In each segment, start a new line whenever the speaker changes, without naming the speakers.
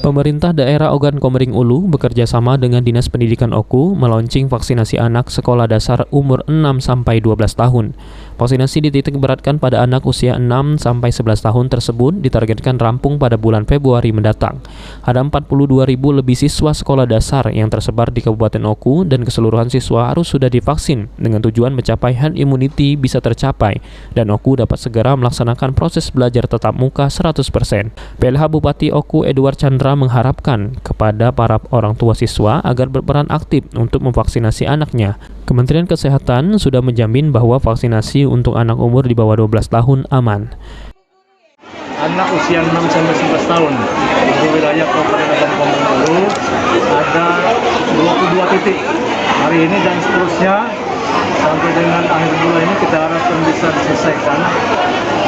Pemerintah daerah Ogan Komering Ulu bekerja sama dengan Dinas Pendidikan Oku meluncing vaksinasi anak sekolah dasar umur 6-12 tahun. Vaksinasi dititik beratkan pada anak usia 6-11 tahun tersebut ditargetkan rampung pada bulan Februari mendatang. Ada 42.000 lebih siswa sekolah dasar yang tersebar di Kabupaten Oku dan keseluruhan siswa harus sudah divaksin dengan tujuan mencapai herd immunity bisa tercapai dan Oku dapat segera melaksanakan proses belajar tatap muka 100%. PLH Bupati Oku Edward Chandra mengharapkan kepada para orang tua siswa agar berperan aktif untuk memvaksinasi anaknya. Kementerian Kesehatan sudah menjamin bahwa vaksinasi untuk anak umur di bawah 12 tahun aman.
Anak usia 6-11 tahun di wilayah Kabupaten Ogan Komering Ulu ada 22 titik hari ini dan seterusnya sampai dengan akhir bulan ini kita harapkan bisa diselesaikan.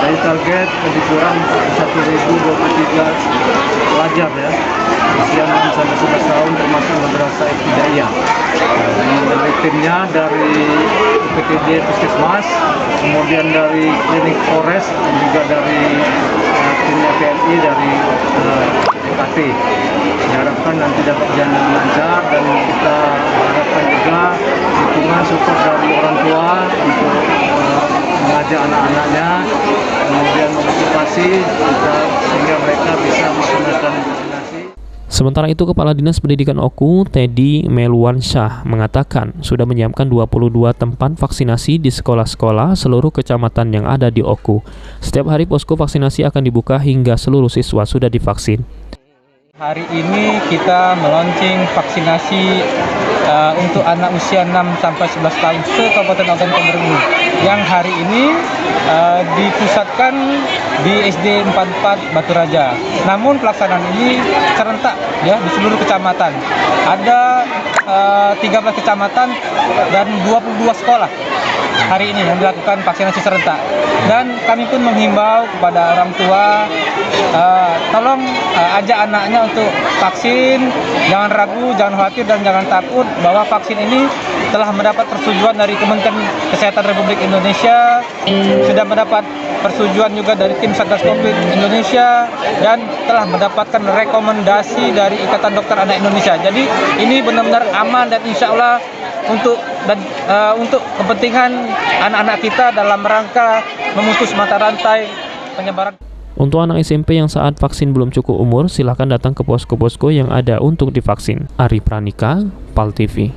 Dari target lebih kurang 1.023 pelajar ya usia 6-11 tahun termasuk madrasah ibtidaiyah. Dari timnya dari PTD Puskesmas, kemudian dari klinik Polres dan juga dari timnya PNI dari KP. Diharapkan nanti dapat berjalan dengan lancar dan kita harapkan juga dukungan support dari orang tua untuk mengajak anak-anaknya, kemudian memotivasi sehingga mereka bisa melaksanakan vaksinasi.
Sementara itu, Kepala Dinas Pendidikan Oku, Teddy Melwansyah, mengatakan sudah menyiapkan 22 tempat vaksinasi di sekolah-sekolah seluruh kecamatan yang ada di Oku. Setiap hari posko vaksinasi akan dibuka hingga seluruh siswa sudah divaksin.
Hari ini kita meluncing vaksinasi untuk anak usia 6-11 tahun se-Kabupaten Ogan Komering Ulu yang hari ini dipusatkan di SD 44 Batu Raja. Namun pelaksanaan ini serentak ya di seluruh kecamatan. Ada 13 kecamatan dan 22 sekolah hari ini yang dilakukan vaksinasi serentak. Dan kami pun menghimbau kepada orang tua tolong ajak anaknya untuk vaksin, jangan ragu, jangan khawatir dan jangan takut bahwa vaksin ini telah mendapat persetujuan dari Kementerian Kesehatan Republik Indonesia, sudah mendapat persetujuan juga dari tim Satgas Covid Indonesia dan telah mendapatkan rekomendasi dari Ikatan Dokter Anak Indonesia. Jadi ini benar-benar aman dan insya Allah untuk kepentingan anak-anak kita dalam rangka memutus mata rantai penyebaran.
Untuk anak SMP yang saat vaksin belum cukup umur, silakan datang ke posko-posko yang ada untuk divaksin. Ari Pranika, PAL TV.